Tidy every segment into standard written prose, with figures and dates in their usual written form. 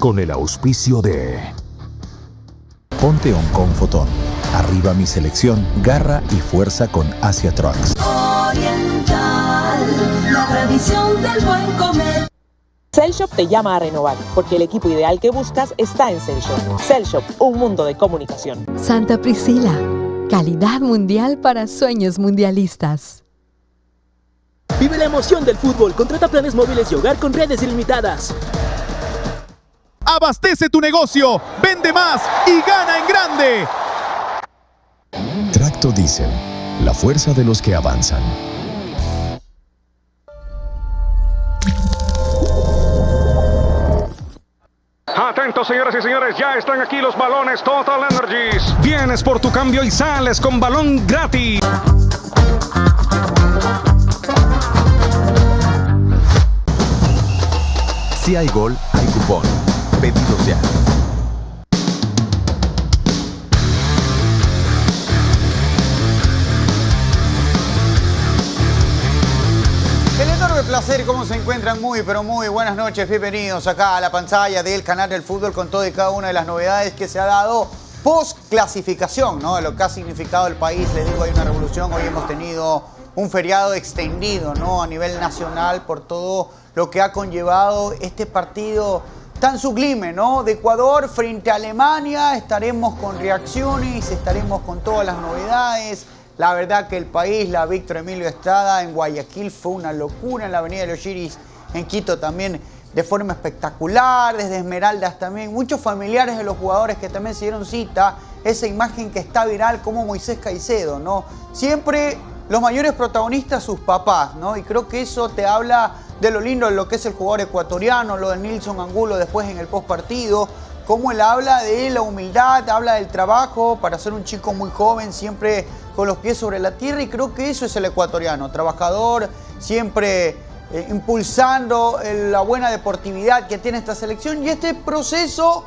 con el auspicio de Ponte Oncon Fotón. Arriba mi selección, garra y fuerza con Asia Trucks. Oriental, la tradición del buen comer. Cellshop te llama a renovar, porque el equipo ideal que buscas está en Cellshop. Cellshop, un mundo de comunicación. Santa Priscila, calidad mundial para sueños mundialistas. Vive la emoción del fútbol. Contrata planes móviles y hogar con redes ilimitadas. Abastece tu negocio, vende más y gana en grande. Tracto Diesel, la fuerza de los que avanzan. Atentos, señoras y señores, ya están aquí los balones Total Energies. Vienes por tu cambio y sales con balón gratis. Si hay gol, hay cupón. Pedidos ya. El enorme placer, ¿cómo se encuentran? Muy, pero muy buenas noches. Bienvenidos acá a la pantalla del canal del fútbol con todo y cada una de las novedades que se ha dado post clasificación, ¿no? De lo que ha significado el país. Les digo, hay una revolución. Hoy hemos tenido un feriado extendido, ¿no? A nivel nacional por todo lo que ha conllevado este partido tan sublime, ¿no? De Ecuador frente a Alemania. Estaremos con reacciones, estaremos con todas las novedades. La verdad que el país, la Víctor Emilio Estrada en Guayaquil fue una locura, en la Avenida de los Chiris en Quito también de forma espectacular, desde Esmeraldas también, muchos familiares de los jugadores que también se dieron cita, esa imagen que está viral como Moisés Caicedo, ¿no? Siempre los mayores protagonistas sus papás, ¿no? Y creo que eso te habla de lo lindo de lo que es el jugador ecuatoriano, lo de Nilson Angulo después en el postpartido, cómo él habla de la humildad, habla del trabajo para ser un chico muy joven, siempre con los pies sobre la tierra, y creo que eso es el ecuatoriano, trabajador, siempre impulsando la buena deportividad que tiene esta selección y este proceso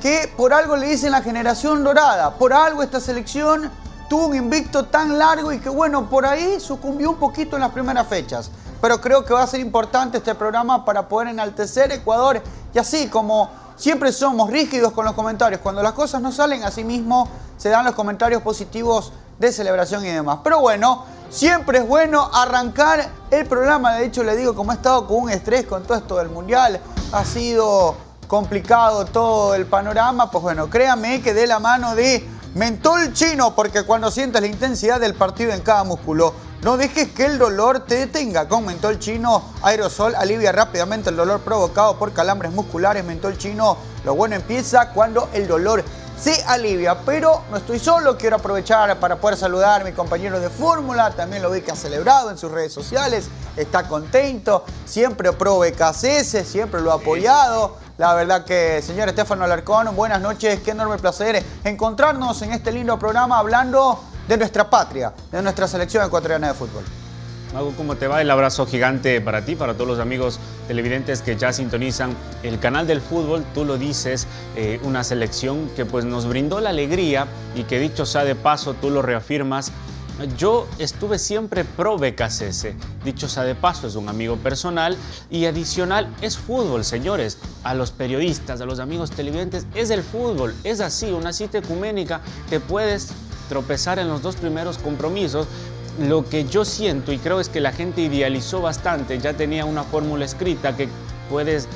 que por algo le dicen la generación dorada, por algo esta selección tuvo un invicto tan largo y que bueno, por ahí sucumbió un poquito en las primeras fechas, pero creo que va a ser importante este programa para poder enaltecer Ecuador y así como siempre somos rígidos con los comentarios, cuando las cosas no salen, así mismo se dan los comentarios positivos de celebración y demás. Pero bueno, siempre es bueno arrancar el programa. De hecho, le digo, como he estado con un estrés con todo esto del Mundial, ha sido complicado todo el panorama, pues bueno, créame que de la mano de Mentol Chino, porque cuando sientas la intensidad del partido en cada músculo, no dejes que el dolor te detenga. Con Mentol Chino Aerosol alivia rápidamente el dolor provocado por calambres musculares. Mentol Chino, lo bueno empieza cuando el dolor se alivia. Pero no estoy solo, quiero aprovechar para poder saludar a mi compañero de fórmula. También lo vi que ha celebrado en sus redes sociales, está contento, siempre pro BKCS, siempre lo ha apoyado. La verdad que, señor Estefano Alarcón, buenas noches, qué enorme placer encontrarnos en este lindo programa hablando de nuestra patria, de nuestra selección ecuatoriana de fútbol. Mago, ¿cómo te va? El abrazo gigante para ti, para todos los amigos televidentes que ya sintonizan el canal del fútbol. Tú lo dices, una selección que pues nos brindó la alegría y que dicho sea de paso, tú lo reafirmas. Yo estuve siempre pro BKCS, dicho sea de paso, es un amigo personal y adicional es fútbol, señores. A los periodistas, a los amigos televidentes, es el fútbol, es así, una cita ecuménica, te puedes tropezar en los dos primeros compromisos. Lo que yo siento y creo es que la gente idealizó bastante, ya tenía una fórmula escrita que puedes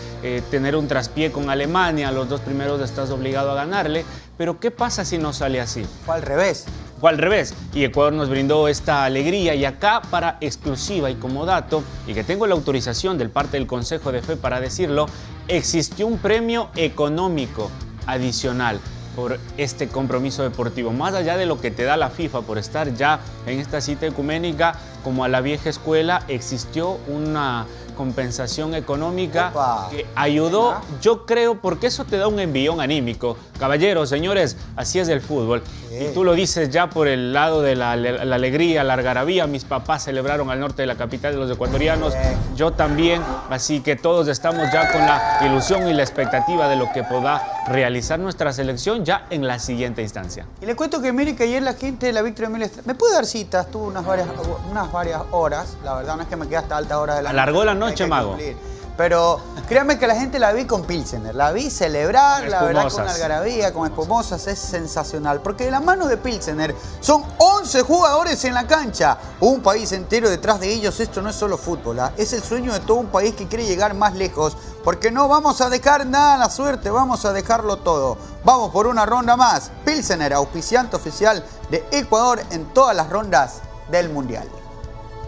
tener un traspié con Alemania, los dos primeros estás obligado a ganarle, pero ¿qué pasa si no sale así? Fue al revés. Fue al revés y Ecuador nos brindó esta alegría y acá para exclusiva y como dato, y que tengo la autorización del parte del Consejo de Fe para decirlo, existió un premio económico adicional por este compromiso deportivo, más allá de lo que te da la FIFA por estar ya en esta cita ecuménica, como a la vieja escuela, existió una compensación económica que ayudó, yo creo, porque eso te da un envión anímico. Caballeros, señores, así es el fútbol. Y tú lo dices ya por el lado de la alegría, la algarabía. Mis papás celebraron al norte de la capital de los ecuatorianos, yo también, así que todos estamos ya con la ilusión y la expectativa de lo que pueda realizar nuestra selección ya en la siguiente instancia. Y le cuento que mire que ayer la gente de la Víctor Emilio Estrada me puede dar citas, tuve unas varias horas, la verdad no es que me quedé hasta alta hora de la noche. Alargó la noche, Mago. Pero créanme que la gente la vi con Pilsener, la vi celebrar, la verdad, con algarabía, con espumosas, es sensacional. Porque de la mano de Pilsener son 11 jugadores en la cancha, un país entero detrás de ellos. Esto no es solo fútbol, ¿eh? Es el sueño de todo un país que quiere llegar más lejos, porque no vamos a dejar nada a la suerte, vamos a dejarlo todo. Vamos por una ronda más. Pilsener, auspiciante oficial de Ecuador en todas las rondas del Mundial.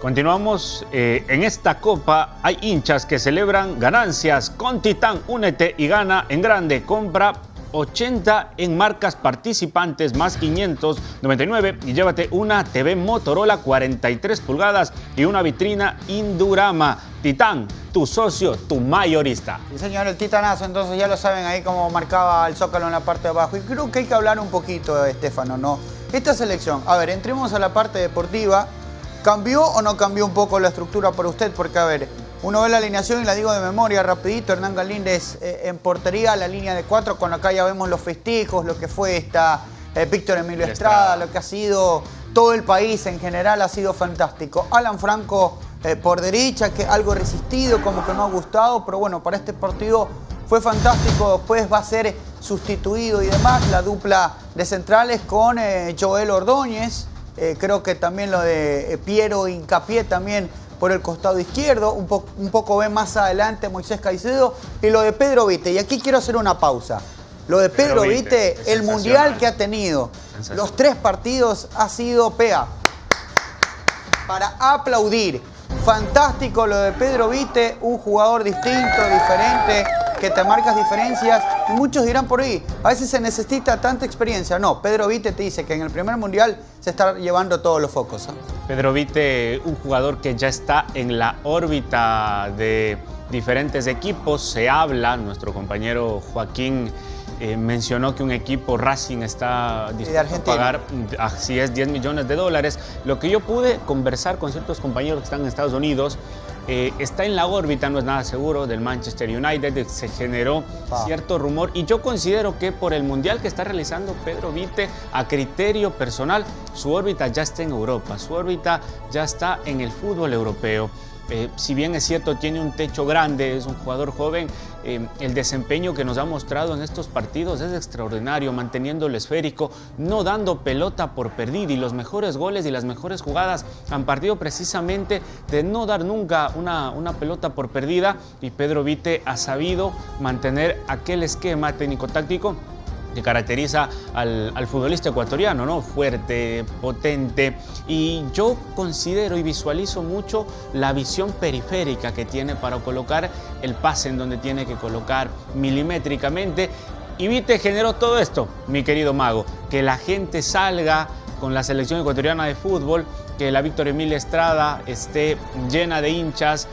Continuamos en esta copa. Hay hinchas que celebran ganancias con Titán. Únete y gana en grande. Compra 80 en marcas participantes más 599 y llévate una TV Motorola 43 pulgadas y una vitrina Indurama. Titán, tu socio, tu mayorista. Sí, señor, el titanazo. Entonces ya lo saben ahí como marcaba el Zócalo en la parte de abajo. Y creo que hay que hablar un poquito, Estefano, ¿no? Esta selección, a ver, entremos a la parte deportiva. ¿Cambió o no cambió un poco la estructura por usted? Porque, a ver, uno ve la alineación y la digo de memoria rapidito. Hernán Galíndez en portería, la línea de 4, con acá ya vemos los festejos, lo que fue Víctor Emilio Estrada, lo que ha sido todo el país en general ha sido fantástico. Alan Franco por derecha, que algo resistido, como que no ha gustado, pero bueno, para este partido fue fantástico. Después va a ser sustituido y demás, la dupla de centrales con Joel Ordóñez. Creo que también lo de Piero Hincapié también por el costado izquierdo. Un poco ve más adelante Moisés Caicedo. Y lo de Pedro Vite. Y aquí quiero hacer una pausa. Lo de Pedro Vite, el mundial que ha tenido, los 3 partidos ha sido para aplaudir. Fantástico lo de Pedro Vite, un jugador distinto, diferente, que te marcas diferencias. Y muchos dirán por ahí, a veces se necesita tanta experiencia. No, Pedro Vite te dice que en el primer mundial se está llevando todos los focos, ¿eh? Pedro Vite, un jugador que ya está en la órbita de diferentes equipos. Se habla, nuestro compañero Joaquín mencionó que un equipo Racing está dispuesto a pagar, así es, $10 millones. Lo que yo pude conversar con ciertos compañeros que están en Estados Unidos, está en la órbita, no es nada seguro, del Manchester United. Se generó cierto rumor y yo considero que por el mundial que está realizando Pedro Vite, a criterio personal, su órbita ya está en Europa, su órbita ya está en el fútbol europeo. Si bien es cierto, tiene un techo grande, es un jugador joven, el desempeño que nos ha mostrado en estos partidos es extraordinario, manteniendo el esférico, no dando pelota por perdida, y los mejores goles y las mejores jugadas han partido precisamente de no dar nunca una pelota por perdida, y Pedro Vite ha sabido mantener aquel esquema técnico-táctico que caracteriza al futbolista ecuatoriano, ¿no? Fuerte, potente, y yo considero y visualizo mucho la visión periférica que tiene para colocar el pase en donde tiene que colocar milimétricamente, y Vite generó todo esto, mi querido Mago, que la gente salga con la selección ecuatoriana de fútbol, que la Víctor Emilio Estrada esté llena de hinchas,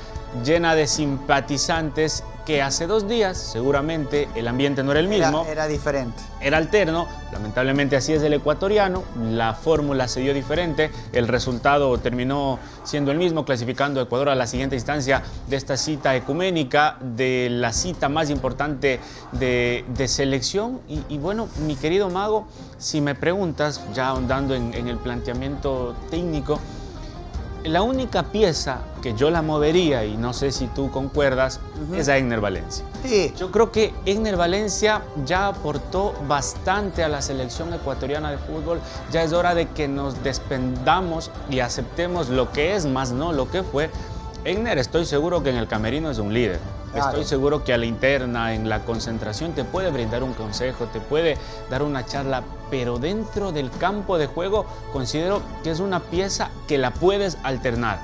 llena de simpatizantes, que hace 2 días seguramente el ambiente no era el mismo. Era diferente. Era alterno, lamentablemente así es el ecuatoriano, la fórmula se dio diferente, el resultado terminó siendo el mismo, clasificando a Ecuador a la siguiente instancia de esta cita ecuménica, de la cita más importante de selección. Y bueno, mi querido Mago, si me preguntas, ya ahondando en el planteamiento técnico, la única pieza que yo la movería, y no sé si tú concuerdas, es a Egner Valencia. Sí. Yo creo que Egner Valencia ya aportó bastante a la selección ecuatoriana de fútbol. Ya es hora de que nos desprendamos y aceptemos lo que es, más no lo que fue. Egner, estoy seguro que en el camerino es un líder. Claro. Estoy seguro que a la interna, en la concentración, te puede brindar un consejo, te puede dar una charla, pero dentro del campo de juego considero que es una pieza que la puedes alternar.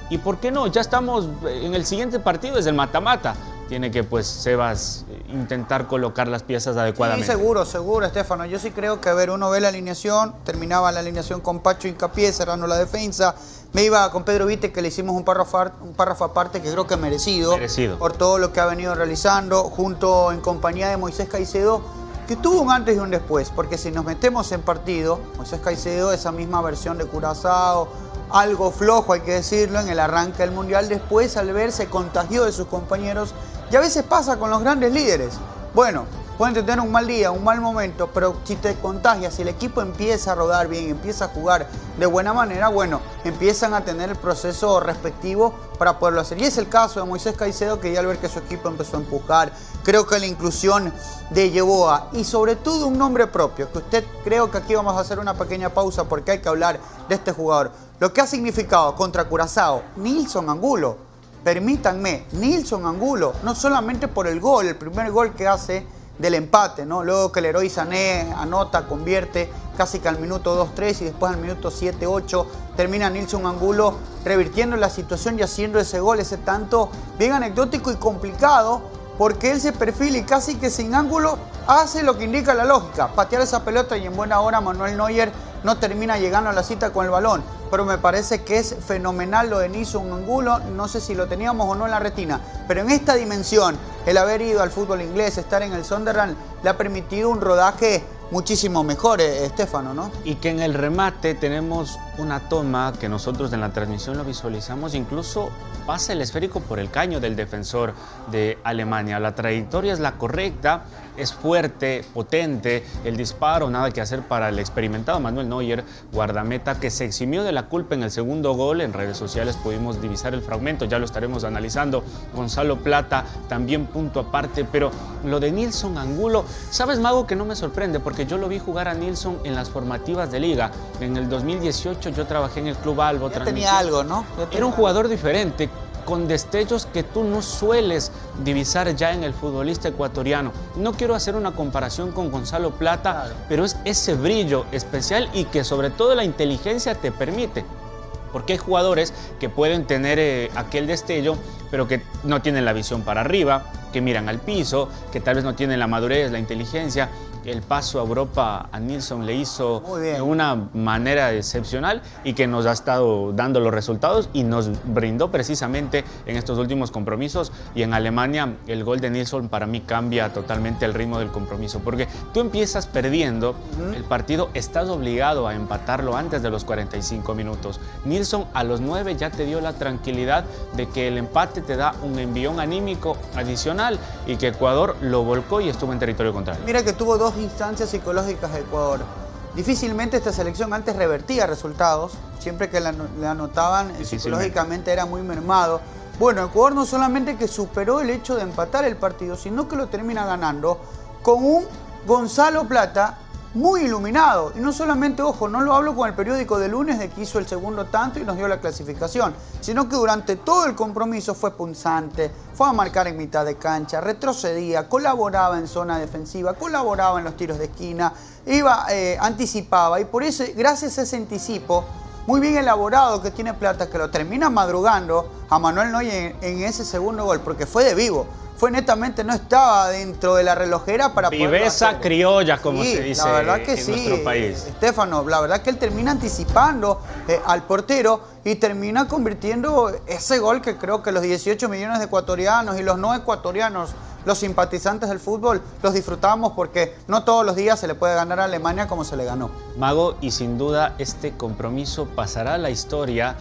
¿Y por qué no? Ya estamos en el siguiente partido, es el mata-mata. Tiene que, pues, Sebas intentar colocar las piezas adecuadamente. Sí, seguro, Estefano. Yo sí creo que, a ver, uno ve la alineación, terminaba la alineación con Pacho Hincapié, cerrando la defensa. Me iba con Pedro Vite, que le hicimos un párrafo aparte que creo que merecido. Por todo lo que ha venido realizando, junto en compañía de Moisés Caicedo, que tuvo un antes y un después. Porque si nos metemos en partido, Moisés Caicedo, esa misma versión de Curazao, algo flojo, hay que decirlo, en el arranque del Mundial. Después, al ver, se contagió de sus compañeros. Y a veces pasa con los grandes líderes. Bueno, pueden tener un mal día, un mal momento, pero si te contagias, si el equipo empieza a rodar bien, empieza a jugar de buena manera, bueno, empiezan a tener el proceso respectivo para poderlo hacer. Y es el caso de Moisés Caicedo, que ya al ver que su equipo empezó a empujar, creo que la inclusión de Yeboah y sobre todo un nombre propio, que usted, creo que aquí vamos a hacer una pequeña pausa porque hay que hablar de este jugador. Lo que ha significado contra Curazao, Nilson Angulo, permítanme, Nilson Angulo, no solamente por el gol, el primer gol que hace del empate, ¿no? Luego que Leroy Sané anota, convierte casi que al minuto 2-3 y después al minuto 7-8 termina Nilson Angulo revirtiendo la situación y haciendo ese gol, ese tanto bien anecdótico y complicado, porque él se perfila y casi que sin ángulo hace lo que indica la lógica, patear esa pelota, y en buena hora Manuel Neuer no termina llegando a la cita con el balón. Pero me parece que es fenomenal lo de Nilson Angulo, no sé si lo teníamos o no en la retina, pero en esta dimensión, el haber ido al fútbol inglés, estar en el Sunderland, le ha permitido un rodaje muchísimo mejor, Estefano, ¿no? Y que en el remate tenemos una toma que nosotros en la transmisión lo visualizamos, incluso pasa el esférico por el caño del defensor de Alemania. La trayectoria es la correcta, es fuerte, potente, el disparo, nada que hacer para el experimentado Manuel Neuer, guardameta, que se eximió de la culpa en el segundo gol. En redes sociales pudimos divisar el fragmento, ya lo estaremos analizando. Gonzalo Plata también punto aparte, pero lo de Nilson Angulo, ¿sabes, Mago, que no me sorprende? Porque yo lo vi jugar a Nilson en las formativas de liga. En el 2018 yo trabajé en el Club Albo. Ya tenía algo, ¿no? Era un jugador diferente, con destellos que tú no sueles divisar ya en el futbolista ecuatoriano. No quiero hacer una comparación con Gonzalo Plata, claro, pero es ese brillo especial y que sobre todo la inteligencia te permite. Porque hay jugadores que pueden tener aquel destello, pero que no tienen la visión para arriba, que miran al piso, que tal vez no tienen la madurez, la inteligencia. El paso a Europa a Nilson le hizo de una manera excepcional y que nos ha estado dando los resultados y nos brindó precisamente en estos últimos compromisos. Y en Alemania el gol de Nilson para mí cambia totalmente el ritmo del compromiso, porque tú empiezas perdiendo el partido, estás obligado a empatarlo antes de los 45 minutos. Nilson a los 9 ya te dio la tranquilidad de que el empate te da un envión anímico adicional y que Ecuador lo volcó y estuvo en territorio contrario. Mira que tuvo dos instancias psicológicas de Ecuador. Difícilmente esta selección antes revertía resultados, siempre que le anotaban psicológicamente era muy mermado. Bueno, Ecuador no solamente que superó el hecho de empatar el partido, sino que lo termina ganando con un Gonzalo Plata muy iluminado. Y no solamente, ojo, no lo hablo con el periódico de lunes de que hizo el segundo tanto y nos dio la clasificación, sino que durante todo el compromiso fue punzante, fue a marcar en mitad de cancha, retrocedía, colaboraba en zona defensiva, colaboraba en los tiros de esquina, anticipaba, y por eso, gracias a ese anticipo muy bien elaborado que tiene Plata, que lo termina madrugando a Manuel Neuer en ese segundo gol, porque fue de vivo. Fue netamente, no estaba dentro de la relojera para poder. Viveza criolla, como se dice la verdad que en nuestro país. Estefano, la verdad que él termina anticipando al portero y termina convirtiendo ese gol que creo que los 18 millones de ecuatorianos y los no ecuatorianos, los simpatizantes del fútbol, los disfrutamos, porque no todos los días se le puede ganar a Alemania como se le ganó. Mago, y sin duda este compromiso pasará a la historia.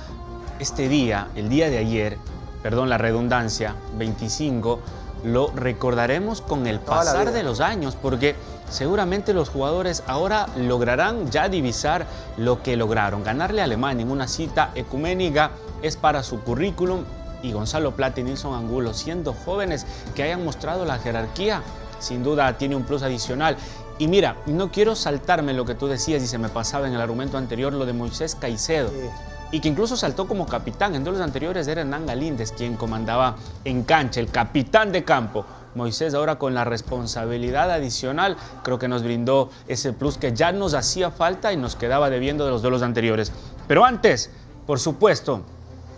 Este día, el día de ayer, perdón la redundancia, 25, lo recordaremos con el pasar de los años, porque seguramente los jugadores ahora lograrán ya divisar lo que lograron. Ganarle a Alemania en una cita ecuménica es para su currículum, y Gonzalo Plata y Nilson Angulo, siendo jóvenes que hayan mostrado la jerarquía, sin duda tiene un plus adicional. Y mira, no quiero saltarme lo que tú decías y se me pasaba en el argumento anterior, lo de Moisés Caicedo. Sí. Y que incluso saltó como capitán. En los anteriores era Hernán Galíndez quien comandaba en cancha, el capitán de campo. Moisés ahora con la responsabilidad adicional, creo que nos brindó ese plus que ya nos hacía falta y nos quedaba debiendo de los duelos anteriores. Pero antes, por supuesto,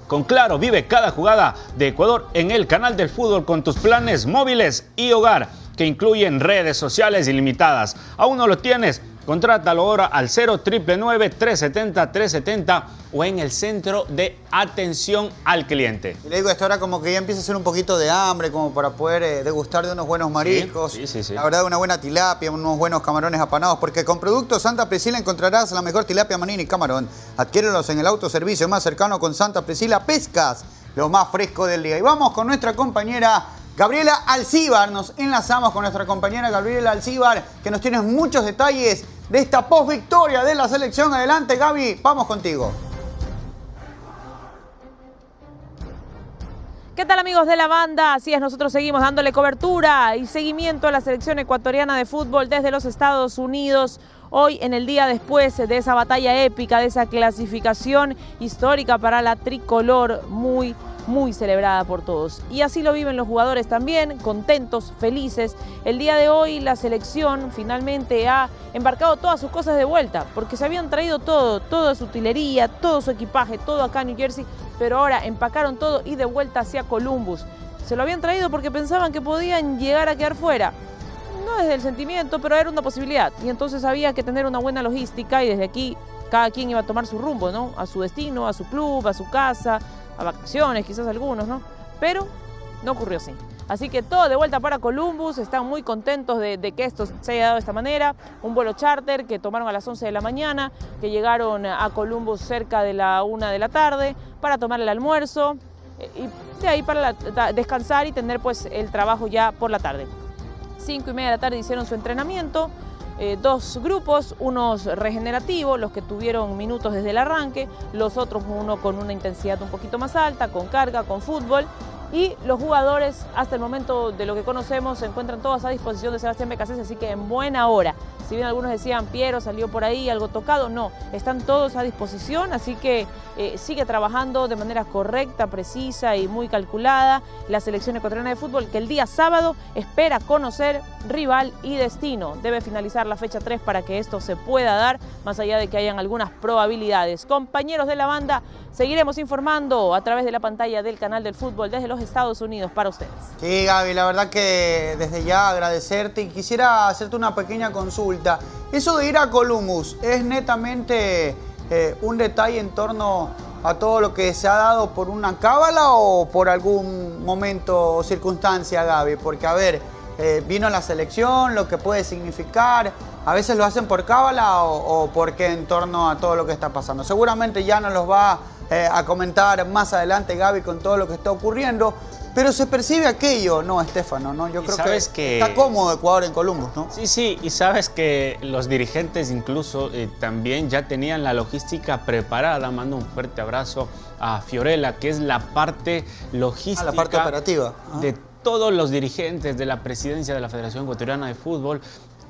con Claro vive cada jugada de Ecuador en el canal del fútbol con tus planes móviles y hogar, que incluyen redes sociales ilimitadas. ¿Aún no lo tienes? Contrátalo ahora al 0999-370-370 o en el centro de atención al cliente. Y le digo, esta hora como que ya empieza a hacer un poquito de hambre, como para poder degustar de unos buenos mariscos. Sí. La verdad, una buena tilapia, unos buenos camarones apanados, porque con Productos Santa Priscila encontrarás la mejor tilapia, manini y camarón. Adquiérelos en el autoservicio más cercano con Santa Priscila Pescas, lo más fresco del día. Y vamos con nuestra compañera Gabriela Alcíbar. Nos enlazamos con nuestra compañera Gabriela Alcíbar, que nos tiene muchos detalles de esta post-victoria de la selección. Adelante, Gaby, vamos contigo. ¿Qué tal, amigos de la banda? Así es, nosotros seguimos dándole cobertura y seguimiento a la selección ecuatoriana de fútbol desde los Estados Unidos. Hoy, en el día después de esa batalla épica, de esa clasificación histórica para la tricolor, muy celebrada por todos. Y así lo viven los jugadores también, contentos, felices. El día de hoy la selección finalmente ha embarcado todas sus cosas de vuelta, porque se habían traído todo, toda su utilería, todo su equipaje, todo acá en New Jersey, pero ahora empacaron todo y de vuelta hacia Columbus. Se lo habían traído porque pensaban que podían llegar a quedar fuera. No desde el sentimiento, pero era una posibilidad. Y entonces había que tener una buena logística y desde aquí cada quien iba a tomar su rumbo, ¿no? A su destino, a su club, a su casa, a vacaciones, quizás algunos, ¿no? Pero no ocurrió así. Así que todo de vuelta para Columbus, están muy contentos de que esto se haya dado de esta manera. Un vuelo charter que tomaron a las 11 de la mañana, que llegaron a Columbus cerca de la 1 de la tarde para tomar el almuerzo y de ahí para descansar y tener pues el trabajo ya por la tarde. 5:30 de la tarde hicieron su entrenamiento. Dos grupos, unos regenerativos, los que tuvieron minutos desde el arranque, los otros uno con una intensidad un poquito más alta, con carga, con fútbol, y los jugadores hasta el momento de lo que conocemos se encuentran todos a disposición de Sebastián Becasese, así que en buena hora. Si bien algunos decían Piero salió por ahí algo tocado, no, están todos a disposición, así que sigue trabajando de manera correcta, precisa y muy calculada la selección ecuatoriana de fútbol, que el día sábado espera conocer rival y destino. Debe finalizar la fecha 3 para que esto se pueda dar, más allá de que hayan algunas probabilidades. Compañeros de la banda, seguiremos informando a través de la pantalla del canal del fútbol desde los Estados Unidos para ustedes. Sí, Gaby, la verdad que desde ya agradecerte y quisiera hacerte una pequeña consulta. Eso de ir a Columbus, ¿es netamente un detalle en torno a todo lo que se ha dado por una cábala o por algún momento o circunstancia, Gaby? Porque, a ver, vino la selección, lo que puede significar, a veces lo hacen por cábala o porque en torno a todo lo que está pasando. Seguramente ya nos los va a comentar más adelante Gaby con todo lo que está ocurriendo, pero se percibe aquello, ¿no, Estefano? ¿No? Yo creo que está cómodo Ecuador en Columbus, ¿no? Sí, y sabes que los dirigentes incluso también ya tenían la logística preparada. Mando un fuerte abrazo a Fiorella, que es la parte logística, la parte operativa de todos los dirigentes de la presidencia de la Federación Ecuatoriana de Fútbol.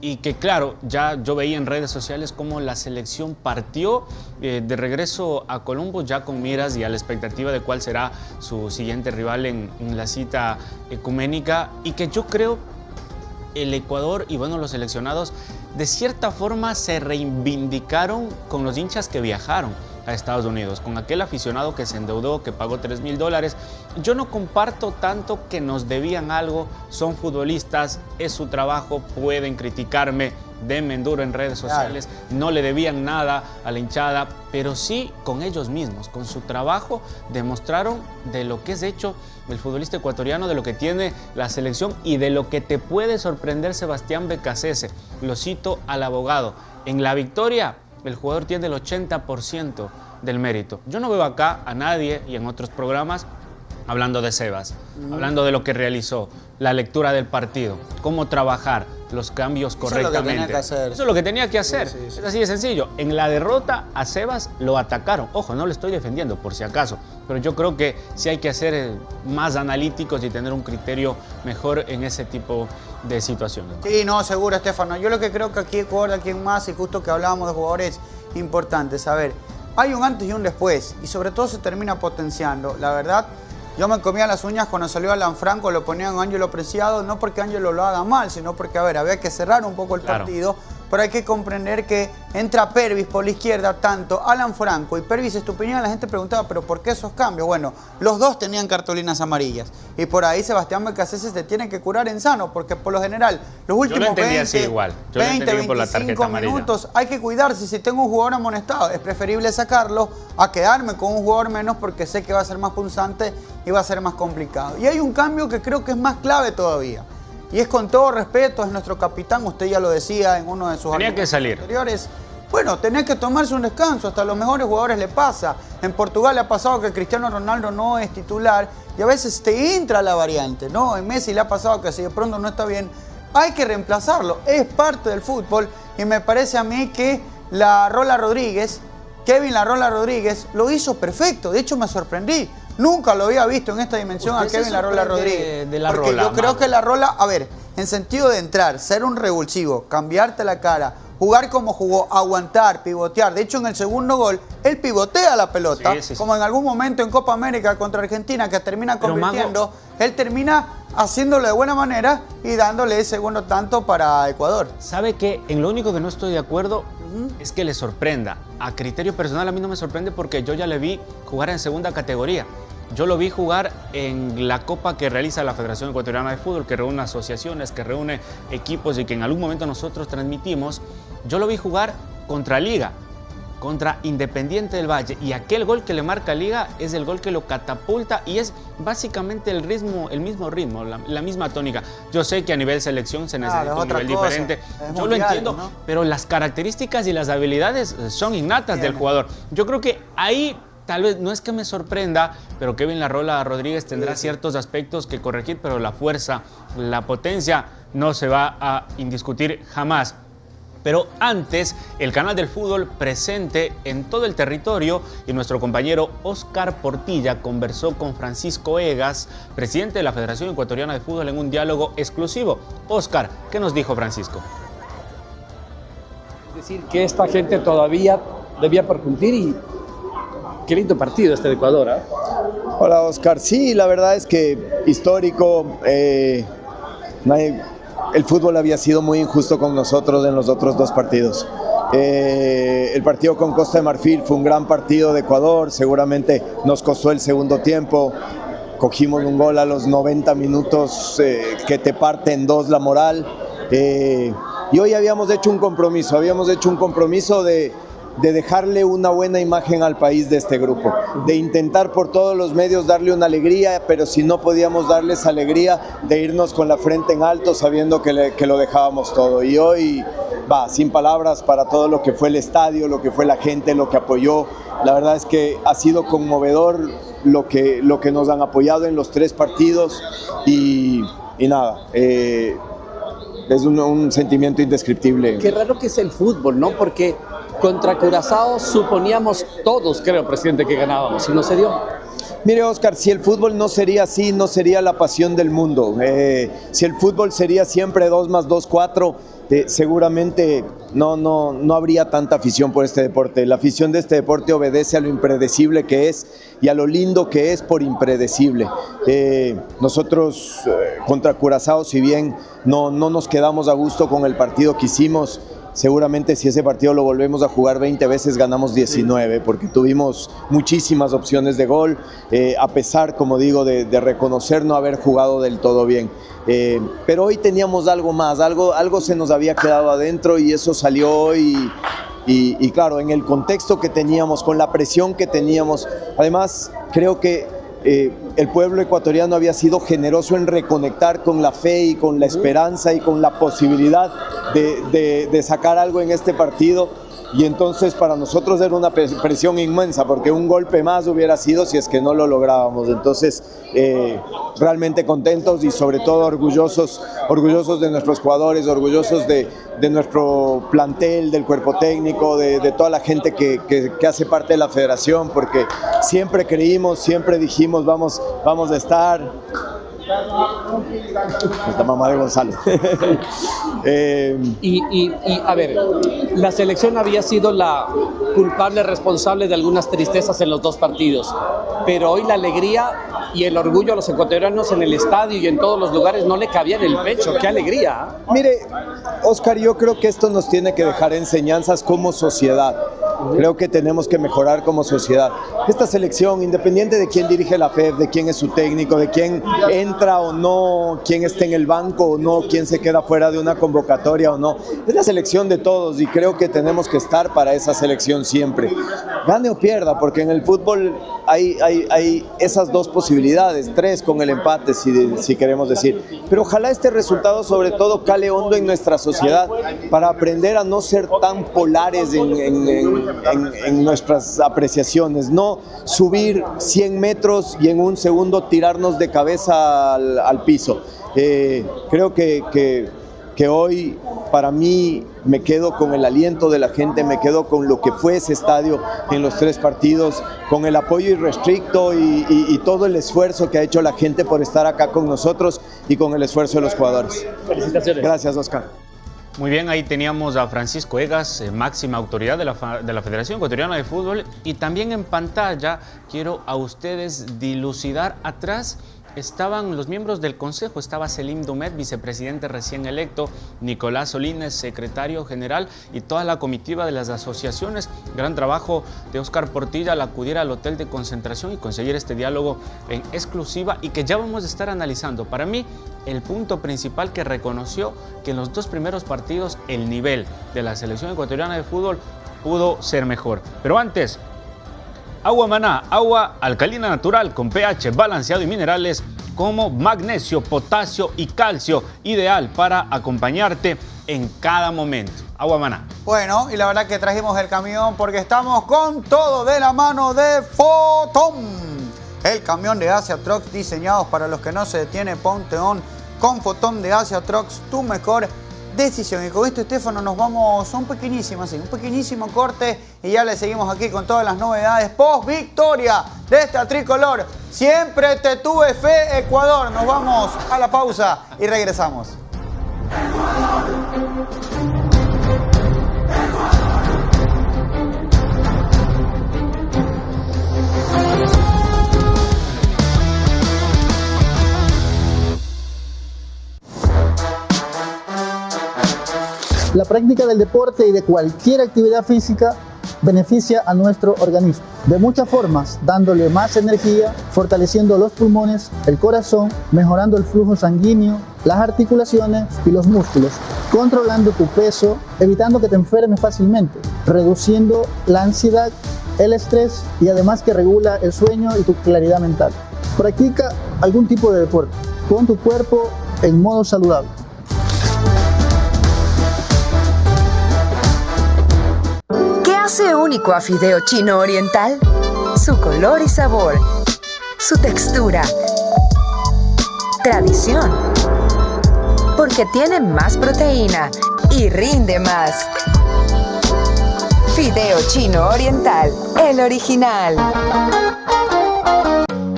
Y que claro, ya yo veía en redes sociales cómo la selección partió de regreso a Columbus ya con miras y a la expectativa de cuál será su siguiente rival en la cita ecuménica, y que yo creo el Ecuador y bueno, los seleccionados de cierta forma se reivindicaron con los hinchas que viajaron a Estados Unidos, con aquel aficionado que se endeudó, que pagó $3,000. Yo no comparto tanto que nos debían algo, son futbolistas, es su trabajo, pueden criticarme, denme duro en redes sociales, no le debían nada a la hinchada, pero sí con ellos mismos, con su trabajo, demostraron de lo que es hecho el futbolista ecuatoriano, de lo que tiene la selección y de lo que te puede sorprender Sebastián Becasese. Lo cito al abogado, en la victoria el jugador tiene el 80% del mérito. Yo no veo acá a nadie y en otros programas hablando de Sebas, hablando de lo que realizó, la lectura del partido, cómo trabajar, los cambios correctamente. Eso es lo que tenía que hacer. Sí. Es así de sencillo. En la derrota a Sebas lo atacaron. Ojo, no lo estoy defendiendo por si acaso, pero yo creo que sí hay que ser más analíticos y tener un criterio mejor en ese tipo de situaciones. Sí, no, seguro, Estefano. Yo lo que creo que aquí Ecuador, aquí en más, y justo que hablábamos de jugadores importantes, a ver, hay un antes y un después, y sobre todo se termina potenciando. La verdad, yo me comía las uñas cuando salió Alan Franco, lo ponían a Ángelo Preciado, no porque Ángelo lo haga mal, sino porque, a ver, había que cerrar un poco el partido, pero hay que comprender que entra Pervis por la izquierda, tanto Alan Franco y Pervis Estupiñán. La gente preguntaba, ¿pero por qué esos cambios? Bueno, los dos tenían cartulinas amarillas, y por ahí Sebastián Becasese se tiene que curar en sano, porque por lo general, los últimos 20, 25 minutos hay que cuidarse. Si tengo un jugador amonestado, es preferible sacarlo a quedarme con un jugador menos, porque sé que va a ser más punzante y va a ser más complicado. Y hay un cambio que creo que es más clave todavía, y es, con todo respeto, es nuestro capitán, usted ya lo decía en uno de sus argumentos anteriores, bueno, tenés que tomarse un descanso, hasta a los mejores jugadores le pasa. En Portugal le ha pasado que Cristiano Ronaldo no es titular y a veces te entra la variante, ¿no? En Messi le ha pasado que si de pronto no está bien, hay que reemplazarlo, es parte del fútbol y me parece a mí que Kevin La Rola Rodríguez lo hizo perfecto, de hecho me sorprendí. Nunca lo había visto en esta dimensión a Kevin La Rola Rodríguez. Porque yo creo que La Rola, a ver, en sentido de entrar, ser un revulsivo, cambiarte la cara, jugar como jugó, aguantar, pivotear. De hecho, en el segundo gol, él pivotea la pelota, como en algún momento en Copa América contra Argentina, que termina convirtiendo. Él termina haciéndolo de buena manera y dándole el segundo tanto para Ecuador. ¿Sabe qué? En lo único que no estoy de acuerdo es que le sorprenda. A criterio personal a mí no me sorprende porque yo ya le vi jugar en segunda categoría. Yo lo vi jugar en la copa que realiza la Federación Ecuatoriana de Fútbol, que reúne asociaciones, que reúne equipos y que en algún momento nosotros transmitimos. Yo lo vi jugar contra Liga, contra Independiente del Valle, y aquel gol que le marca Liga es el gol que lo catapulta y es básicamente el mismo ritmo, la misma tónica. Yo sé que a nivel selección se necesita un nivel diferente, yo lo entiendo, ¿no? Pero las características y las habilidades son innatas del jugador. Yo creo que ahí tal vez no es que me sorprenda, pero Kevin La Rola Rodríguez tendrá ciertos aspectos que corregir, pero la fuerza, la potencia no se va a indiscutir jamás. Pero antes, el canal del fútbol presente en todo el territorio y nuestro compañero Oscar Portilla conversó con Francisco Egas, presidente de la Federación Ecuatoriana de Fútbol, en un diálogo exclusivo. Oscar, ¿qué nos dijo Francisco? Es decir, que esta gente todavía debía por cumplir y qué lindo partido este de Ecuador, ¿eh? Hola, Oscar. Sí, la verdad es que histórico. El fútbol había sido muy injusto con nosotros en los otros dos partidos. El partido con Costa de Marfil fue un gran partido de Ecuador, seguramente nos costó el segundo tiempo, cogimos un gol a los 90 minutos que te parte en dos la moral, y hoy habíamos hecho un compromiso de dejarle una buena imagen al país de este grupo, de intentar por todos los medios darle una alegría, pero si no podíamos darles alegría, de irnos con la frente en alto sabiendo que lo dejábamos todo. Y hoy, sin palabras para todo lo que fue el estadio, lo que fue la gente, lo que apoyó. La verdad es que ha sido conmovedor lo que nos han apoyado en los tres partidos y nada, es un sentimiento indescriptible. Qué raro que es el fútbol, ¿no? Porque contra Curazao suponíamos todos, creo, presidente, que ganábamos, y no se dio. Mire, Oscar, si el fútbol no sería así, no sería la pasión del mundo. Si el fútbol sería siempre 2 más 2, 4, seguramente no habría tanta afición por este deporte. La afición de este deporte obedece a lo impredecible que es y a lo lindo que es por impredecible. Nosotros contra Curazao, si bien no nos quedamos a gusto con el partido que hicimos, seguramente si ese partido lo volvemos a jugar 20 veces ganamos 19, porque tuvimos muchísimas opciones de gol, a pesar, como digo, de reconocer no haber jugado del todo bien. Pero hoy teníamos algo más, algo se nos había quedado adentro y eso salió hoy. Y claro, en el contexto que teníamos, con la presión que teníamos, además creo que el pueblo ecuatoriano había sido generoso en reconectar con la fe y con la esperanza y con la posibilidad de sacar algo en este partido, y entonces para nosotros era una presión inmensa porque un golpe más hubiera sido si es que no lo lográbamos. Entonces realmente contentos y sobre todo orgullosos de nuestros jugadores, orgullosos de nuestro plantel, del cuerpo técnico, de toda la gente que hace parte de la federación, porque siempre creímos, siempre dijimos vamos a estar. Esta mamá de Gonzalo. Y a ver, la selección había sido la culpable responsable de algunas tristezas en los dos partidos, pero hoy la alegría y el orgullo a los ecuatorianos en el estadio y en todos los lugares no le cabía en el pecho. ¡Qué alegría! Mire, Oscar, yo creo que esto nos tiene que dejar enseñanzas como sociedad. Creo que tenemos que mejorar como sociedad. Esta selección, independiente de quién dirige la FEF, de quién es su técnico, de quién entra o no, quién está en el banco o no, quién se queda fuera de una convocatoria o no, es la selección de todos y creo que tenemos que estar para esa selección siempre. gane o pierda, porque en el fútbol hay esas dos posibilidades, 3 con el empate, si queremos decir. Pero ojalá este resultado sobre todo cale hondo en nuestra sociedad para aprender a no ser tan polares en nuestras apreciaciones, no subir 100 metros y en un segundo tirarnos de cabeza al piso. Creo que hoy para mí me quedo con el aliento de la gente, me quedo con lo que fue ese estadio en los 3 partidos, con el apoyo irrestricto y todo el esfuerzo que ha hecho la gente por estar acá con nosotros y con el esfuerzo de los jugadores. Felicitaciones. Gracias, Oscar. Muy bien, ahí teníamos a Francisco Egas, máxima autoridad de la Federación Ecuatoriana de Fútbol, y también en pantalla quiero a ustedes dilucidar atrás. Estaban los miembros del Consejo, estaba Selim Dumet, vicepresidente recién electo, Nicolás Solines, secretario general, y toda la comitiva de las asociaciones. Gran trabajo de Oscar Portilla al acudir al hotel de concentración y conseguir este diálogo en exclusiva y que ya vamos a estar analizando. Para mí, el punto principal que reconoció que en los 2 primeros partidos el nivel de la selección ecuatoriana de fútbol pudo ser mejor. Pero antes, Agua Maná, agua alcalina natural con pH balanceado y minerales como magnesio, potasio y calcio, ideal para acompañarte en cada momento. Agua Maná. Bueno, y la verdad que trajimos el camión porque estamos con todo de la mano de Fotón. El camión de Asia Trucks diseñados para los que no se detiene, ponte on. Con Fotón de Asia Trucks, tu mejor decisión. Y con esto, Estefano, nos vamos a un pequeñísimo corte y ya le seguimos aquí con todas las novedades post victoria de esta tricolor. Siempre te tuve fe, Ecuador. Nos vamos a la pausa y regresamos. La práctica del deporte y de cualquier actividad física beneficia a nuestro organismo de muchas formas, dándole más energía, fortaleciendo los pulmones, el corazón, mejorando el flujo sanguíneo, las articulaciones y los músculos, controlando tu peso, evitando que te enfermes fácilmente, reduciendo la ansiedad, el estrés y además que regula el sueño y tu claridad mental. Practica algún tipo de deporte, pon tu cuerpo en modo saludable. ¿Qué hace único a Fideo Chino Oriental? Su color y sabor, su textura, tradición, porque tiene más proteína y rinde más. Fideo Chino Oriental, el original.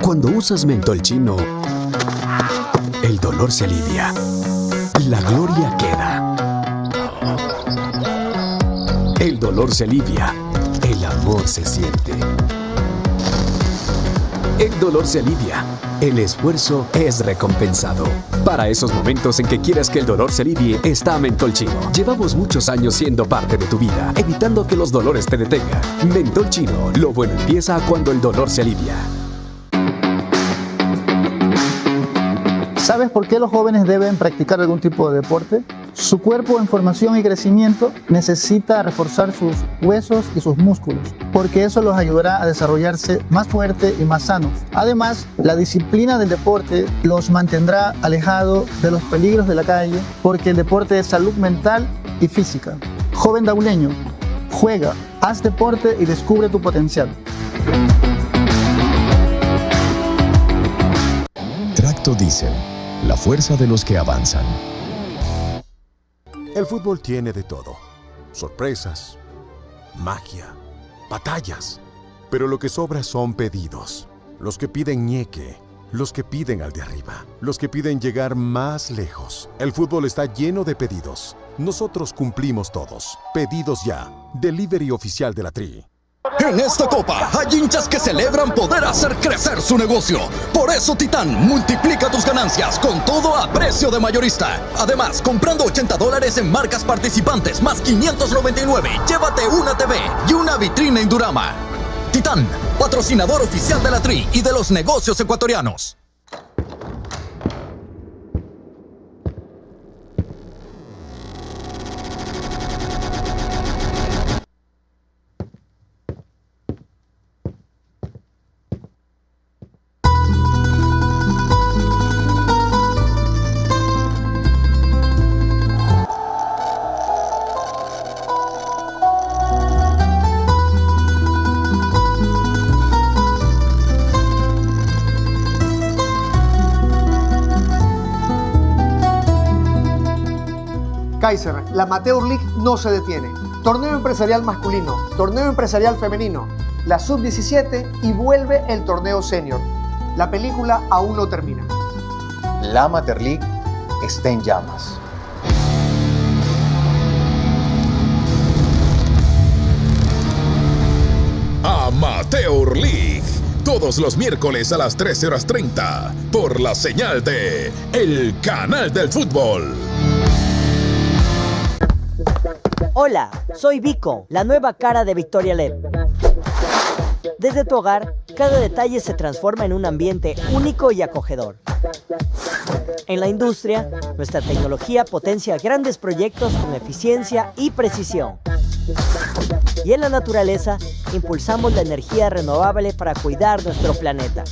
Cuando usas mentol chino, el dolor se alivia, la gloria queda. El dolor se alivia, el amor se siente. El dolor se alivia, el esfuerzo es recompensado. Para esos momentos en que quieres que el dolor se alivie, está Mentol Chino. Llevamos muchos años siendo parte de tu vida, evitando que los dolores te detengan. Mentol Chino, lo bueno empieza cuando el dolor se alivia. ¿Sabes por qué los jóvenes deben practicar algún tipo de deporte? Su cuerpo en formación y crecimiento necesita reforzar sus huesos y sus músculos, porque eso los ayudará a desarrollarse más fuertes y más sanos. Además, la disciplina del deporte los mantendrá alejados de los peligros de la calle, porque el deporte es salud mental y física. Joven dauleño, juega, haz deporte y descubre tu potencial. Tracto Diesel, la fuerza de los que avanzan. El fútbol tiene de todo. Sorpresas, magia, batallas. Pero lo que sobra son pedidos. Los que piden ñeque, los que piden al de arriba, los que piden llegar más lejos. El fútbol está lleno de pedidos. Nosotros cumplimos todos. Pedidos ya. Delivery oficial de la Tri. En esta copa hay hinchas que celebran poder hacer crecer su negocio. Por eso Titán multiplica tus ganancias con todo a precio de mayorista. Además, comprando $80 en marcas participantes más 599, llévate una TV y una vitrina Indurama. Titán, patrocinador oficial de la Tri y de los negocios ecuatorianos. Kaiser, la Amateur League no se detiene. Torneo empresarial masculino, torneo empresarial femenino, la sub-17 y vuelve el torneo senior. La película aún no termina. La Amateur League está en llamas. Amateur League, todos los miércoles a las 13:30 por la señal de El Canal del Fútbol. Hola, soy Vico, la nueva cara de Victoria LED. Desde tu hogar, cada detalle se transforma en un ambiente único y acogedor. En la industria, nuestra tecnología potencia grandes proyectos con eficiencia y precisión. Y en la naturaleza, impulsamos la energía renovable para cuidar nuestro planeta.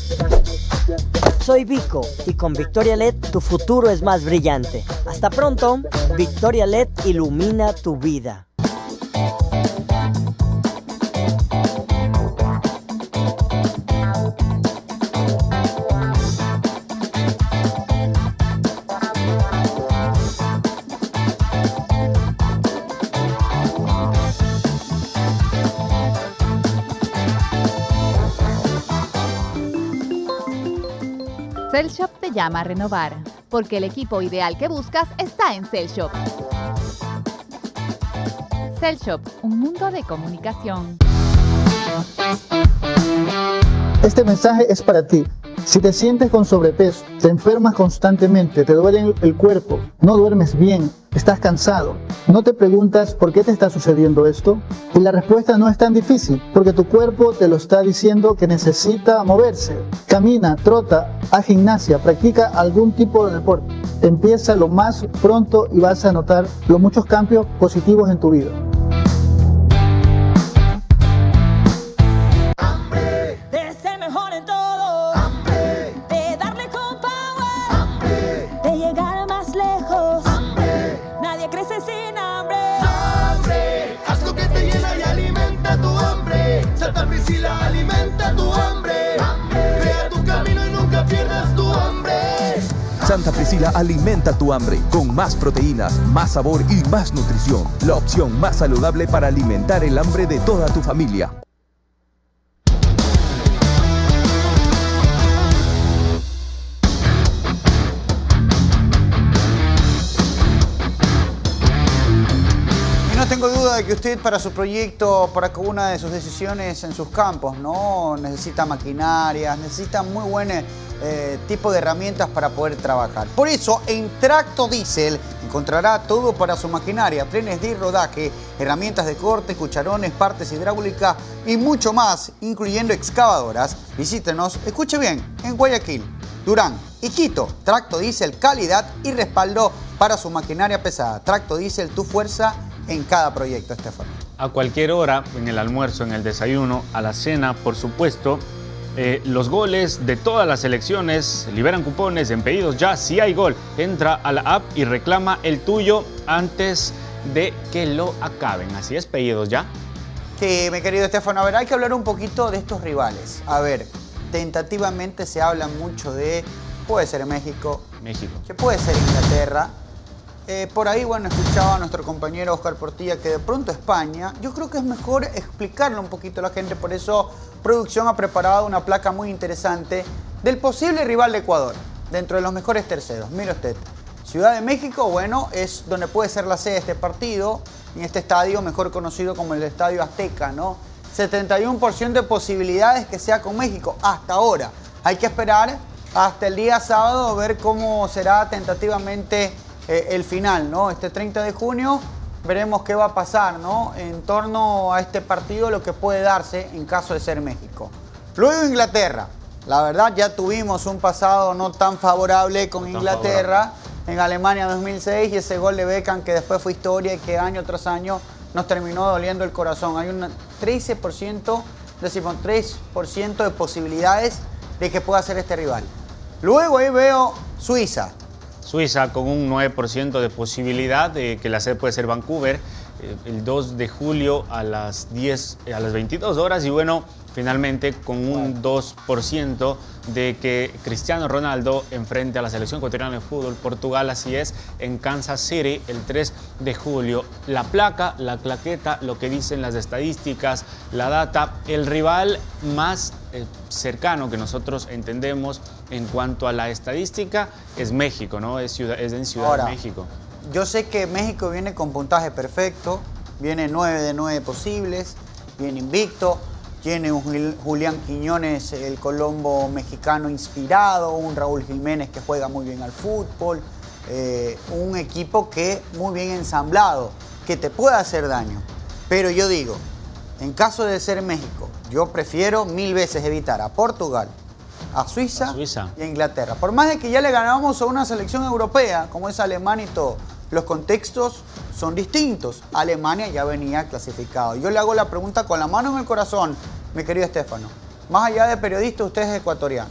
Soy Vico y con Victoria LED tu futuro es más brillante. Hasta pronto, Victoria LED ilumina tu vida. Cellshop te llama a renovar, porque el equipo ideal que buscas está en Cellshop. Cellshop, un mundo de comunicación. Este mensaje es para ti. Si te sientes con sobrepeso, te enfermas constantemente, te duele el cuerpo, no duermes bien, estás cansado, ¿no te preguntas por qué te está sucediendo esto? Y la respuesta no es tan difícil, porque tu cuerpo te lo está diciendo que necesita moverse. Camina, trota, haz gimnasia, practica algún tipo de deporte. Empieza lo más pronto y vas a notar los muchos cambios positivos en tu vida. Santa Priscila alimenta tu hambre. Crea tu camino y nunca pierdas tu hambre. Santa Priscila alimenta tu hambre con más proteínas, más sabor y más nutrición. La opción más saludable para alimentar el hambre de toda tu familia. No tengo duda de que usted para su proyecto, para cada una de sus decisiones en sus campos, ¿no? Necesita maquinarias, necesita muy buen tipo de herramientas para poder trabajar. Por eso, en Tracto Diesel encontrará todo para su maquinaria, trenes de rodaje, herramientas de corte, cucharones, partes hidráulicas y mucho más, incluyendo excavadoras. Visítenos, escuche bien, en Guayaquil, Durán y Quito. Tracto Diesel, calidad y respaldo para su maquinaria pesada. Tracto Diesel, tu fuerza en cada proyecto, Estefano. A cualquier hora, en el almuerzo, en el desayuno, a la cena, por supuesto, los goles de todas las selecciones liberan cupones en Pedidos Ya. Si hay gol, entra a la app y reclama el tuyo antes de que lo acaben. Así es, Pedidos Ya. Sí, mi querido Estefano, a ver, hay que hablar un poquito de estos rivales. A ver, tentativamente se habla mucho de, puede ser México, que puede ser Inglaterra. Por ahí, bueno, escuchaba a nuestro compañero Oscar Portilla que de pronto España, yo creo que es mejor explicarle un poquito a la gente, por eso producción ha preparado una placa muy interesante del posible rival de Ecuador, dentro de los mejores terceros. Mire usted, Ciudad de México, bueno, es donde puede ser la sede de este partido, en este estadio mejor conocido como el Estadio Azteca, ¿no? 71% de posibilidades que sea con México hasta ahora. Hay que esperar hasta el día sábado a ver cómo será tentativamente el final, ¿no? Este 30 de junio veremos qué va a pasar, ¿no? En torno a este partido, lo que puede darse en caso de ser México. Luego Inglaterra. La verdad ya tuvimos un pasado no tan favorable con Inglaterra en Alemania 2006 y ese gol de Beckham que después fue historia y que año tras año nos terminó doliendo el corazón. Hay un 13%, decimos 3% de posibilidades de que pueda ser este rival. Luego ahí veo Suiza. Suiza con un 9% de posibilidad de que la sede puede ser Vancouver. el 2 de julio a las 22 horas y bueno, finalmente con un 2% de que Cristiano Ronaldo enfrente a la selección ecuatoriana de fútbol, Portugal, así es, en Kansas City el 3 de julio. La placa, la claqueta, lo que dicen las estadísticas, la data, el rival más cercano que nosotros entendemos en cuanto a la estadística es México, ¿no? Es en Ciudad de México. Yo sé que México viene con puntaje perfecto, viene 9 de 9 posibles, viene invicto. Tiene un Julián Quiñones, el colombo mexicano inspirado, un Raúl Jiménez que juega muy bien al fútbol, un equipo que muy bien ensamblado, que te puede hacer daño. Pero yo digo, en caso de ser México, yo prefiero 1000 veces evitar a Portugal, a Suiza y a Inglaterra. Por más de que ya le ganamos a una selección europea, como es Alemania y todo, los contextos son distintos. Alemania ya venía clasificado. Yo le hago la pregunta con la mano en el corazón, mi querido Estefano. Más allá de periodista, usted es ecuatoriano.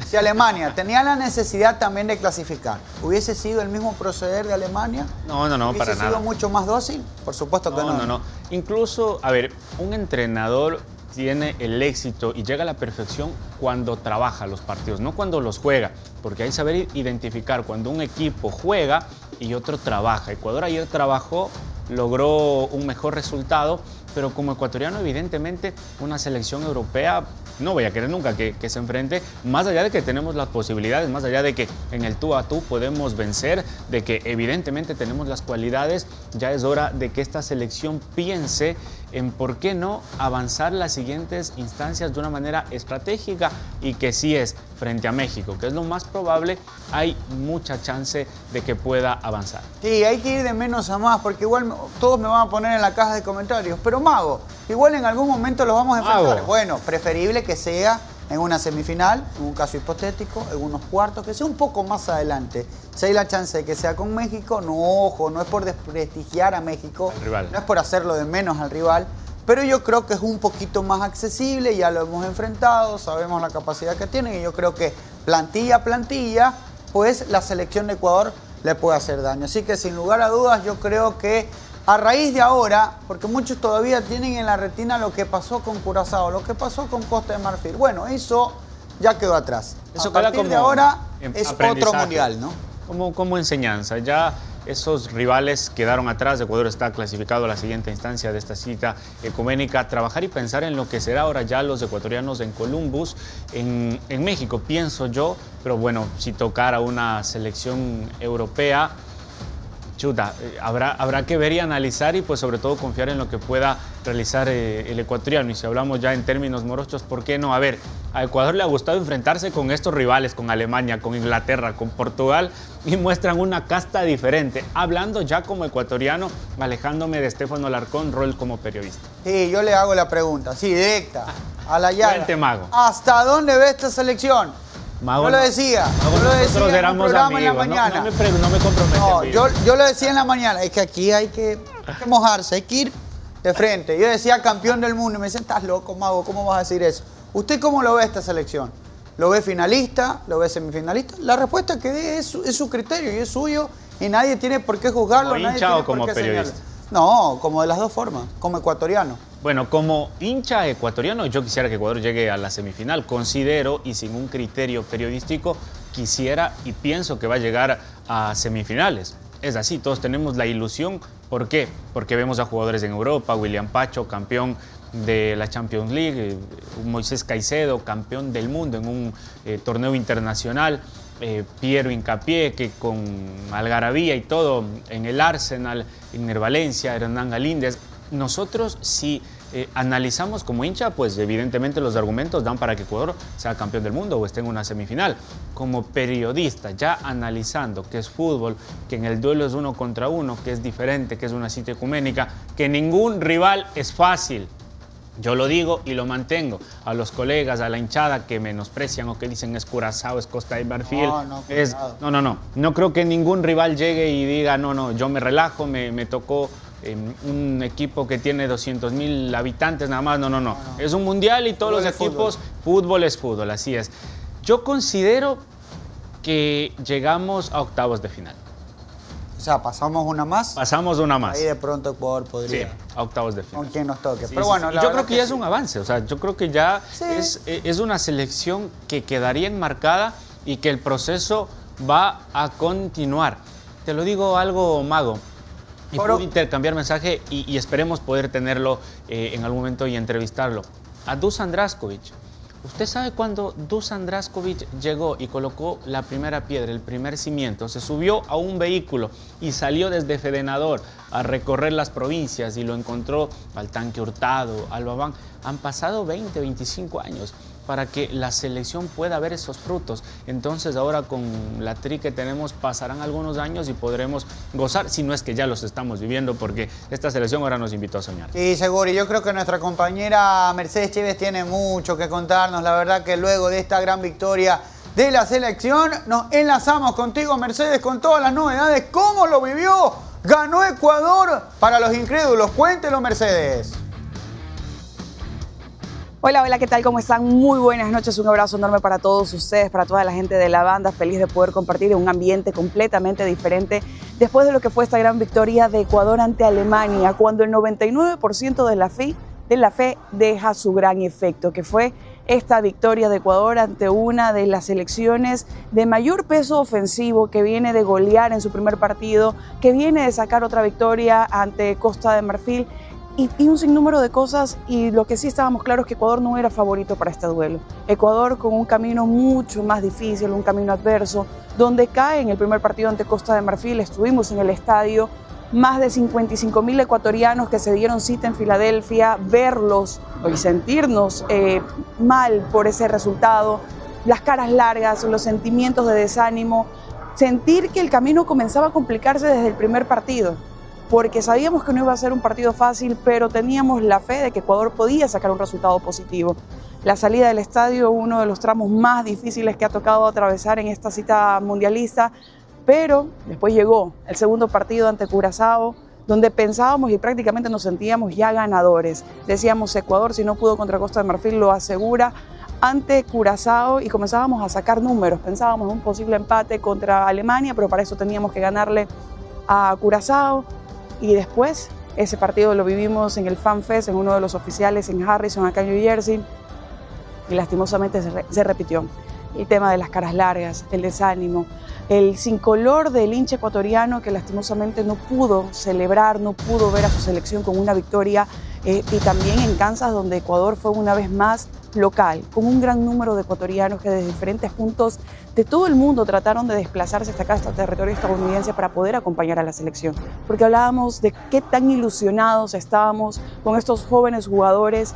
Si Alemania tenía la necesidad también de clasificar, ¿hubiese sido el mismo proceder de Alemania? No, para nada. ¿Hubiese sido mucho más dócil? Por supuesto que no. No. Incluso, a ver, un entrenador tiene el éxito y llega a la perfección cuando trabaja los partidos, no cuando los juega, porque hay que saber identificar cuando un equipo juega y otro trabaja. Ecuador ayer trabajó, logró un mejor resultado, pero como ecuatoriano, evidentemente, una selección europea no voy a querer nunca que se enfrente, más allá de que tenemos las posibilidades, más allá de que en el tú a tú podemos vencer, de que evidentemente tenemos las cualidades, ya es hora de que esta selección piense en por qué no avanzar las siguientes instancias de una manera estratégica y que si es frente a México, que es lo más probable, hay mucha chance de que pueda avanzar. Sí, hay que ir de menos a más, porque igual todos me van a poner en la caja de comentarios, pero Mago, igual en algún momento los vamos a enfrentar. Mago. Bueno, preferible que sea en una semifinal, en un caso hipotético, en unos cuartos, que sea un poco más adelante. Si hay la chance de que sea con México, no, ojo, no es por desprestigiar a México, no es por hacerlo de menos al rival, pero yo creo que es un poquito más accesible, ya lo hemos enfrentado, sabemos la capacidad que tienen y yo creo que plantilla a plantilla, pues la selección de Ecuador le puede hacer daño. Así que sin lugar a dudas yo creo que a raíz de ahora, porque muchos todavía tienen en la retina lo que pasó con Curazao, lo que pasó con Costa de Marfil. Bueno, eso ya quedó atrás. Eso a partir de ahora es otro mundial, ¿no? Como enseñanza. Ya esos rivales quedaron atrás. Ecuador está clasificado a la siguiente instancia de esta cita ecuménica. Trabajar y pensar en lo que será ahora ya los ecuatorianos en Columbus, en México, pienso yo. Pero bueno, si tocara una selección europea, chuta, habrá que ver y analizar y pues sobre todo confiar en lo que pueda realizar el ecuatoriano. Y si hablamos ya en términos morochos, ¿por qué no? A ver, a Ecuador le ha gustado enfrentarse con estos rivales, con Alemania, con Inglaterra, con Portugal, y muestran una casta diferente. Hablando ya como ecuatoriano, alejándome de Estefano Alarcón, rol como periodista. Sí, yo le hago la pregunta, sí, directa, a la llaga. Cuente, Mago. ¿Hasta dónde ve esta selección? Mago, yo lo decía, yo lo decía en un programa en la mañana. No me comprometo. Yo lo decía en la mañana, es que aquí hay que mojarse, hay que ir de frente. Yo decía campeón del mundo y me dicen, estás loco, Mago, ¿cómo vas a decir eso? ¿Usted cómo lo ve esta selección? ¿Lo ve finalista? ¿Lo ve semifinalista? La respuesta que dé es su criterio y es suyo y nadie tiene por qué juzgarlo. ¿Como hincha o como periodista? No, como de las dos formas, como ecuatoriano. Bueno, como hincha ecuatoriano, yo quisiera que Ecuador llegue a la semifinal. Considero, y sin un criterio periodístico, quisiera y pienso que va a llegar a semifinales. Es así, todos tenemos la ilusión. ¿Por qué? Porque vemos a jugadores en Europa, William Pacho, campeón de la Champions League, Moisés Caicedo, campeón del mundo en un torneo internacional, Piero Hincapié, que con algarabía y todo en el Arsenal, Igner Valencia, Hernán Galíndez. Nosotros si analizamos como hincha, pues evidentemente los argumentos dan para que Ecuador sea campeón del mundo o esté en una semifinal. Como periodista, ya analizando que es fútbol, que en el duelo es 1 contra 1, que es diferente, que es una cita ecuménica, que ningún rival es fácil. Yo lo digo y lo mantengo. A los colegas, a la hinchada que menosprecian o que dicen es Curazao, es Costa de Marfil. No creo que ningún rival llegue y diga, no, yo me relajo, me tocó un equipo que tiene 200,000 habitantes nada más. No. Es un mundial y todos los equipos, fútbol es fútbol, así es. Yo considero que llegamos a octavos de final. O sea, pasamos una más. Pasamos una más. Ahí de pronto Ecuador podría. Sí, a octavos de final. Con quien nos toque. Sí, pero sí, bueno, sí. la Yo verdad creo que ya sí. es un avance. O sea, yo creo que ya es una selección que quedaría enmarcada y que el proceso va a continuar. Te lo digo algo, Mago. Y pude intercambiar mensaje y esperemos poder tenerlo en algún momento y entrevistarlo. A Dusan Drašković. ¿Usted sabe cuándo Dusan Drašković llegó y colocó la primera piedra, el primer cimiento? Se subió a un vehículo y salió desde Fedenador a recorrer las provincias y lo encontró al Tanque Hurtado, al Babán. Han pasado 20, 25 años para que la selección pueda ver esos frutos. Entonces ahora con la tri que tenemos pasarán algunos años y podremos gozar, si no es que ya los estamos viviendo, porque esta selección ahora nos invitó a soñar. Sí, seguro. Y yo creo que nuestra compañera Mercedes Chévez tiene mucho que contarnos. La verdad que luego de esta gran victoria de la selección, nos enlazamos contigo, Mercedes, con todas las novedades. ¿Cómo lo vivió? Ganó Ecuador para los incrédulos. Cuéntelo, Mercedes. Hola, hola, ¿qué tal? ¿Cómo están? Muy buenas noches, un abrazo enorme para todos ustedes, para toda la gente de la banda, feliz de poder compartir en un ambiente completamente diferente después de lo que fue esta gran victoria de Ecuador ante Alemania, cuando el 99% de la fe deja su gran efecto, que fue esta victoria de Ecuador ante una de las selecciones de mayor peso ofensivo, que viene de golear en su primer partido, que viene de sacar otra victoria ante Costa de Marfil, y un sinnúmero de cosas, y lo que sí estábamos claros es que Ecuador no era favorito para este duelo. Ecuador con un camino mucho más difícil, un camino adverso, donde cae en el primer partido ante Costa de Marfil. Estuvimos en el estadio, más de 55.000 ecuatorianos que se dieron cita en Filadelfia, verlos y sentirnos mal por ese resultado, las caras largas, los sentimientos de desánimo, sentir que el camino comenzaba a complicarse desde el primer partido, porque sabíamos que no iba a ser un partido fácil, pero teníamos la fe de que Ecuador podía sacar un resultado positivo. La salida del estadio, uno de los tramos más difíciles que ha tocado atravesar en esta cita mundialista, pero después llegó el segundo partido ante Curazao, donde pensábamos y prácticamente nos sentíamos ya ganadores. Decíamos, Ecuador, si no pudo contra Costa de Marfil, lo asegura ante Curazao, y comenzábamos a sacar números. Pensábamos en un posible empate contra Alemania, pero para eso teníamos que ganarle a Curazao. Y después, ese partido lo vivimos en el Fan Fest, en uno de los oficiales en Harrison, acá en New Jersey, y lastimosamente se repitió. El tema de las caras largas, el desánimo, el sin color del hincha ecuatoriano que lastimosamente no pudo celebrar, no pudo ver a su selección con una victoria, y también en Kansas, donde Ecuador fue una vez más local, con un gran número de ecuatorianos que desde diferentes puntos de todo el mundo trataron de desplazarse hasta acá, hasta el territorio estadounidense, para poder acompañar a la selección, porque hablábamos de qué tan ilusionados estábamos con estos jóvenes jugadores,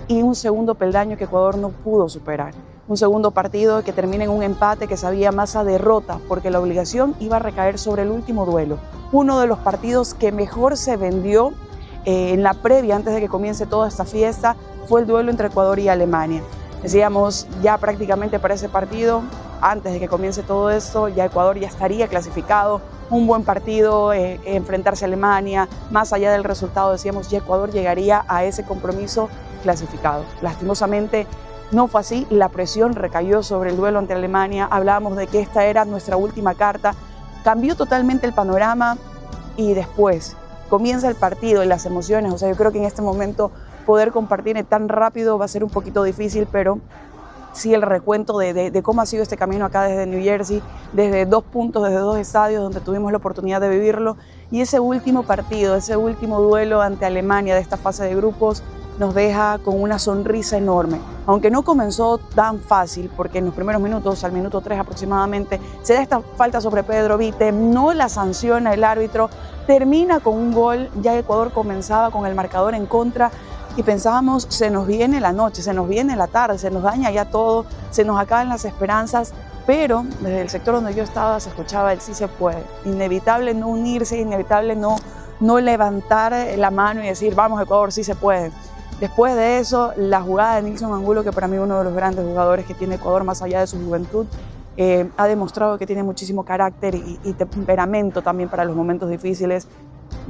y un segundo peldaño que Ecuador no pudo superar. Un segundo partido que termina en un empate que sabía más a derrota, porque la obligación iba a recaer sobre el último duelo. Uno de los partidos que mejor se vendió en la previa, antes de que comience toda esta fiesta, fue el duelo entre Ecuador y Alemania. Decíamos, ya prácticamente para ese partido, antes de que comience todo esto, ya Ecuador ya estaría clasificado. Un buen partido, enfrentarse a Alemania, más allá del resultado, decíamos, ya Ecuador llegaría a ese compromiso clasificado. Lastimosamente no fue así, la presión recayó sobre el duelo ante Alemania. Hablábamos de que esta era nuestra última carta, cambió totalmente el panorama, y después comienza el partido y las emociones. O sea, yo creo que en este momento poder compartir tan rápido va a ser un poquito difícil, pero sí el recuento de cómo ha sido este camino acá desde New Jersey, desde 2 puntos, desde 2 estadios donde tuvimos la oportunidad de vivirlo, y ese último partido, ese último duelo ante Alemania de esta fase de grupos, nos deja con una sonrisa enorme. Aunque no comenzó tan fácil, porque en los primeros minutos, al minuto 3 aproximadamente, se da esta falta sobre Pedro Vite, no la sanciona el árbitro, termina con un gol, ya Ecuador comenzaba con el marcador en contra, y pensábamos, se nos viene la noche, se nos viene la tarde, se nos daña ya todo, se nos acaban las esperanzas, pero desde el sector donde yo estaba se escuchaba el sí se puede. Inevitable no unirse, inevitable no levantar la mano y decir, vamos Ecuador, sí se puede. Después de eso, la jugada de Nilson Angulo, que para mí es uno de los grandes jugadores que tiene Ecuador más allá de su juventud, ha demostrado que tiene muchísimo carácter y temperamento también para los momentos difíciles.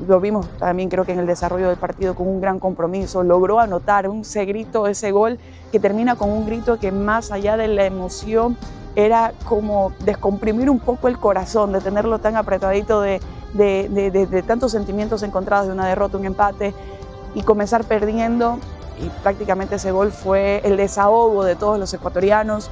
Lo vimos también, creo que en el desarrollo del partido, con un gran compromiso, logró anotar ese gol que termina con un grito que, más allá de la emoción, era como descomprimir un poco el corazón, de tenerlo tan apretadito, de de tantos sentimientos encontrados, de una derrota, un empate, y comenzar perdiendo. Y prácticamente ese gol fue el desahogo de todos los ecuatorianos.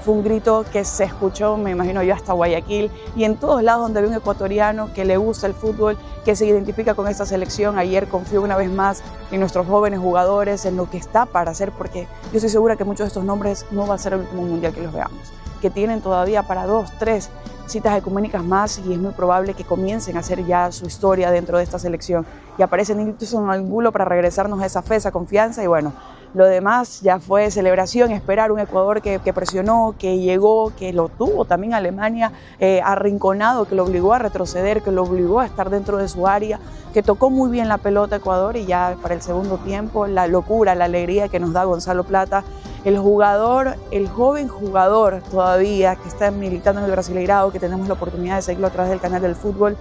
Fue un grito que se escuchó, me imagino yo, hasta Guayaquil, y en todos lados donde ve un ecuatoriano que le gusta el fútbol, que se identifica con esta selección. Ayer confió una vez más en nuestros jóvenes jugadores, en lo que está para hacer, porque yo estoy segura que muchos de estos nombres no va a ser el último mundial que los veamos, que tienen todavía para 2, 3 citas ecuménicas más, y es muy probable que comiencen a hacer ya su historia dentro de esta selección. Y aparece Nilson Angulo para regresarnos a esa fe, esa confianza, y bueno, lo demás ya fue celebración, esperar un Ecuador que presionó, que llegó, que lo tuvo también Alemania arrinconado, que lo obligó a retroceder, que lo obligó a estar dentro de su área, que tocó muy bien la pelota Ecuador, y ya para el segundo tiempo la locura, la alegría que nos da Gonzalo Plata, el jugador, el joven jugador todavía que está militando en el Brasileirao, que tenemos la oportunidad de seguirlo a través del canal del fútbol,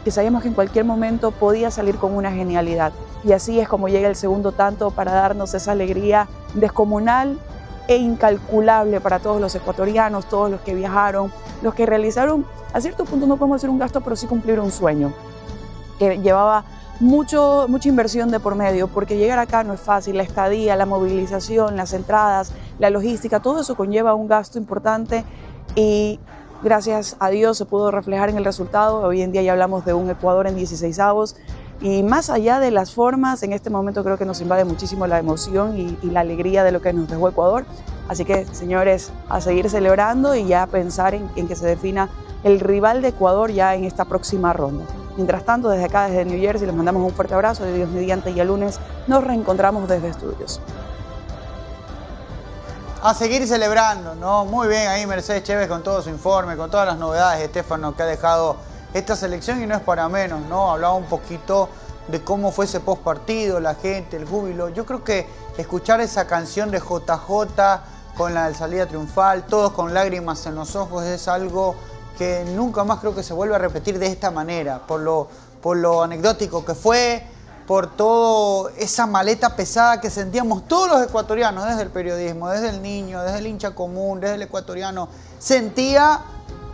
que sabíamos que en cualquier momento podía salir con una genialidad. Y así es como llega el segundo tanto para darnos esa alegría descomunal e incalculable para todos los ecuatorianos, todos los que viajaron, los que realizaron, a cierto punto no podemos hacer un gasto, pero sí cumplir un sueño, que llevaba mucha inversión de por medio, porque llegar acá no es fácil, la estadía, la movilización, las entradas, la logística, todo eso conlleva un gasto importante, y gracias a Dios se pudo reflejar en el resultado. Hoy en día ya hablamos de un Ecuador en 16avos, y más allá de las formas, en este momento creo que nos invade muchísimo la emoción y la alegría de lo que nos dejó Ecuador. Así que, señores, a seguir celebrando y ya pensar en que se defina el rival de Ecuador ya en esta próxima ronda. Mientras tanto, desde acá, desde New Jersey, les mandamos un fuerte abrazo, de Dios mediante, y el lunes nos reencontramos desde estudios. A seguir celebrando, ¿no? Muy bien ahí Mercedes Chévez con todo su informe, con todas las novedades de Estefano que ha dejado esta selección, y no es para menos, ¿no? Hablaba un poquito de cómo fue ese post partido, la gente, el júbilo. Yo creo que escuchar esa canción de JJ con la salida triunfal, todos con lágrimas en los ojos, es algo que nunca más creo que se vuelva a repetir de esta manera, por lo anecdótico que fue, por toda esa maleta pesada que sentíamos todos los ecuatorianos, desde el periodismo, desde el niño, desde el hincha común, desde el ecuatoriano. Sentía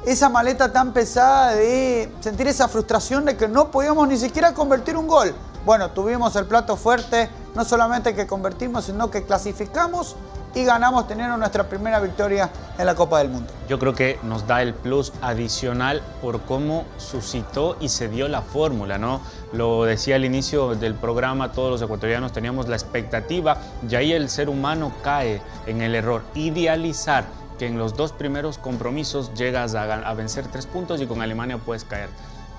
esa maleta tan pesada de sentir esa frustración de que no podíamos ni siquiera convertir un gol. Bueno, tuvimos el plato fuerte, no solamente que convertimos, sino que clasificamos y ganamos teniendo nuestra primera victoria en la Copa del Mundo. Yo creo que nos da el plus adicional por cómo suscitó y se dio la fórmula, ¿no? Lo decía al inicio del programa, todos los ecuatorianos teníamos la expectativa, y ahí el ser humano cae en el error, idealizar que en los 2 primeros compromisos llegas a vencer 3 puntos y con Alemania puedes caer.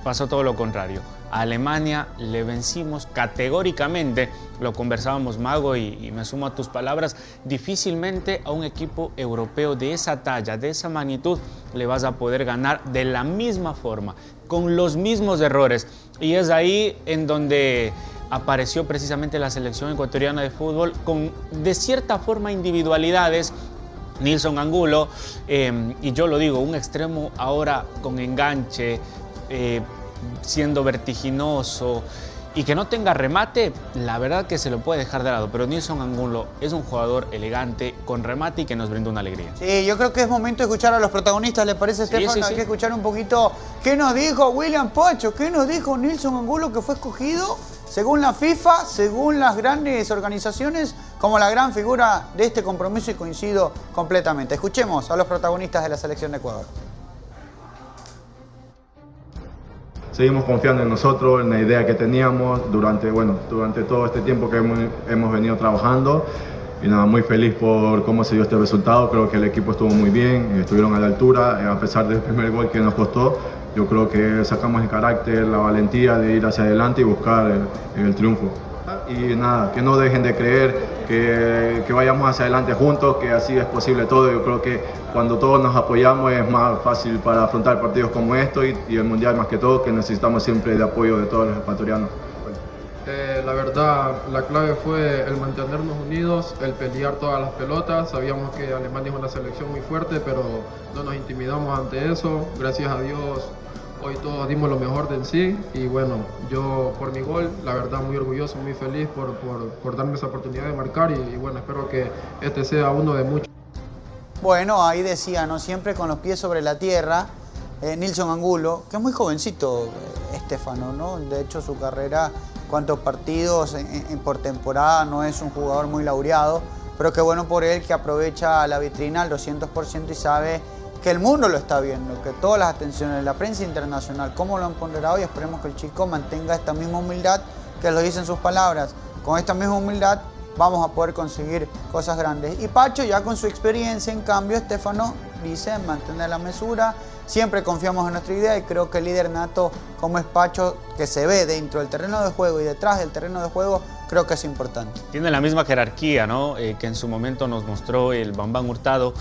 Pasó todo lo contrario. A Alemania le vencimos categóricamente, lo conversábamos, Mago, y me sumo a tus palabras, difícilmente a un equipo europeo de esa talla, de esa magnitud, le vas a poder ganar de la misma forma, con los mismos errores. Y es ahí en donde apareció precisamente la selección ecuatoriana de fútbol con, de cierta forma, individualidades. Nilson Angulo, y yo lo digo, un extremo ahora con enganche, siendo vertiginoso, y que no tenga remate, la verdad que se lo puede dejar de lado, pero Nilson Angulo es un jugador elegante, con remate, y que nos brinda una alegría. Sí, yo creo que es momento de escuchar a los protagonistas, ¿le parece, Estefano? Sí. Hay que escuchar un poquito qué nos dijo William Pocho, qué nos dijo Nilson Angulo, que fue escogido según la FIFA, según las grandes organizaciones, como la gran figura de este compromiso, y coincido completamente. Escuchemos a los protagonistas de la selección de Ecuador. Seguimos confiando en nosotros, en la idea que teníamos durante todo este tiempo que hemos venido trabajando. Y nada, muy feliz por cómo se dio este resultado. Creo que el equipo estuvo muy bien, estuvieron a la altura, a pesar del primer gol que nos costó. Yo creo que sacamos el carácter, la valentía de ir hacia adelante y buscar el triunfo. Y nada, que no dejen de creer, que vayamos hacia adelante juntos, que así es posible todo. Yo creo que cuando todos nos apoyamos es más fácil para afrontar partidos como estos y el Mundial más que todo, que necesitamos siempre de apoyo de todos los ecuatorianos. La verdad, la clave fue el mantenernos unidos, el pelear todas las pelotas. Sabíamos que Alemania es una selección muy fuerte, pero no nos intimidamos ante eso. Gracias a Dios, hoy todos dimos lo mejor de en sí. Y bueno, yo por mi gol, la verdad muy orgulloso, muy feliz por darme esa oportunidad de marcar. Y bueno, espero que este sea uno de muchos. Bueno, ahí decía, ¿no? Siempre con los pies sobre la tierra. Nilson Angulo, que es muy jovencito, Estefano, ¿no? De hecho, su carrera, cuantos partidos por temporada, no es un jugador muy laureado, pero qué bueno por él que aprovecha la vitrina al 200% y sabe que el mundo lo está viendo, que todas las atenciones, la prensa internacional, cómo lo han ponderado, y esperemos que el chico mantenga esta misma humildad que lo dice en sus palabras. Con esta misma humildad vamos a poder conseguir cosas grandes. Y Pacho, ya con su experiencia, en cambio, Estefano dice mantener la mesura. Siempre confiamos en nuestra idea y creo que el líder nato como es Pacho, que se ve dentro del terreno de juego y detrás del terreno de juego, creo que es importante. Tiene la misma jerarquía, ¿no? Que en su momento nos mostró el Bambán Hurtado.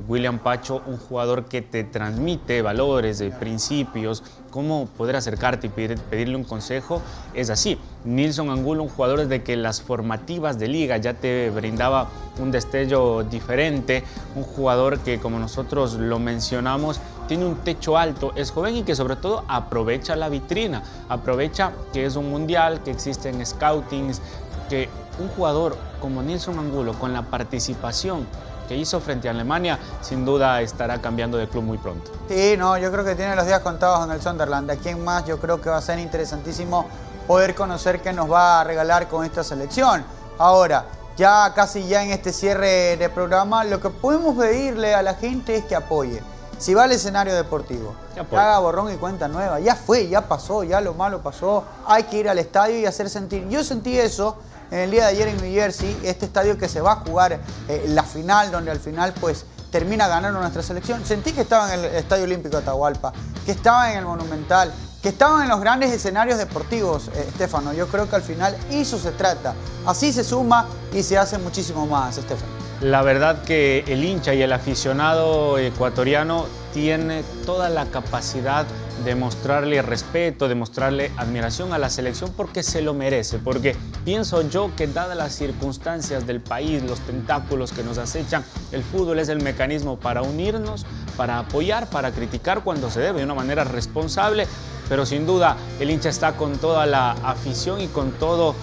William Pacho, un jugador que te transmite valores, principios, cómo poder acercarte y pedirle un consejo, es así. Nilson Angulo, un jugador desde que las formativas de liga ya te brindaba un destello diferente, un jugador que, como nosotros lo mencionamos, tiene un techo alto, es joven y que sobre todo aprovecha la vitrina, aprovecha que es un mundial, que existen scoutings, que un jugador como Nilson Angulo, con la participación que hizo frente a Alemania, sin duda estará cambiando de club muy pronto. Sí, no, yo creo que tiene los días contados en el Sunderland. ¿A quién más? Yo creo que va a ser interesantísimo poder conocer qué nos va a regalar con esta selección. Ahora, ya casi ya en este cierre de programa, lo que podemos pedirle a la gente es que apoye. Si va al escenario deportivo, que haga borrón y cuenta nueva. Ya fue, ya pasó, ya lo malo pasó. Hay que ir al estadio y hacer sentir. Yo sentí eso en el día de ayer en New Jersey, este estadio que se va a jugar la final, donde al final pues termina ganando nuestra selección. Sentí que estaba en el Estadio Olímpico de Atahualpa, que estaba en el Monumental, que estaban en los grandes escenarios deportivos, Estefano. Yo creo que al final eso se trata. Así se suma y se hace muchísimo más, Estefano. La verdad que el hincha y el aficionado ecuatoriano tiene toda la capacidad de mostrarle respeto, de mostrarle admiración a la selección porque se lo merece, porque pienso yo que dadas las circunstancias del país, los tentáculos que nos acechan, el fútbol es el mecanismo para unirnos, para apoyar, para criticar cuando se debe, de una manera responsable, pero sin duda el hincha está con toda la afición y con todo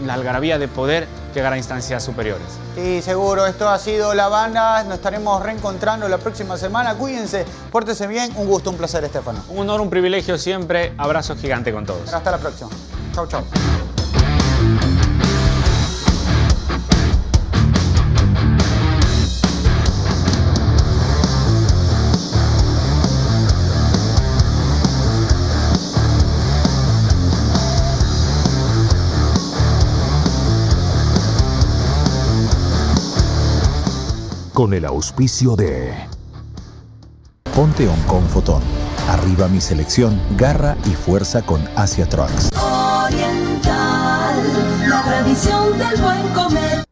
la algarabía de poder llegar a instancias superiores. Sí, seguro, esto ha sido La Banda, nos estaremos reencontrando la próxima semana, cuídense, pórtense bien, un gusto, un placer, Estefano. Un honor, un privilegio siempre, abrazo gigante con todos. Hasta la próxima, chau, chau. Con el auspicio de Ponte On con Fotón. Arriba mi selección, garra y fuerza con Asia Trucks. Oriental, la tradición del buen comer.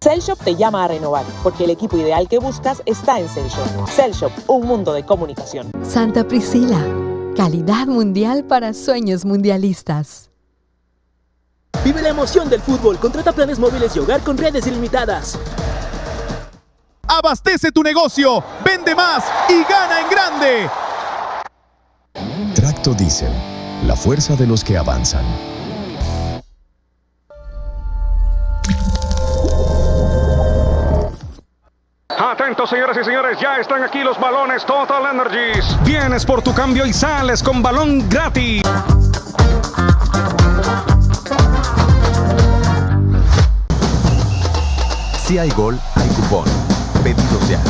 Cellshop te llama a renovar, porque el equipo ideal que buscas está en Cellshop. Cellshop, un mundo de comunicación. Santa Priscila, calidad mundial para sueños mundialistas. Vive la emoción del fútbol, contrata planes móviles y hogar con redes ilimitadas. Abastece tu negocio, vende más y gana en grande. Tracto Diesel, la fuerza de los que avanzan. Atentos, señoras y señores, ya están aquí los balones Total Energies. Vienes por tu cambio y sales con balón gratis. Si hay gol, hay cupón. Pedidos ya.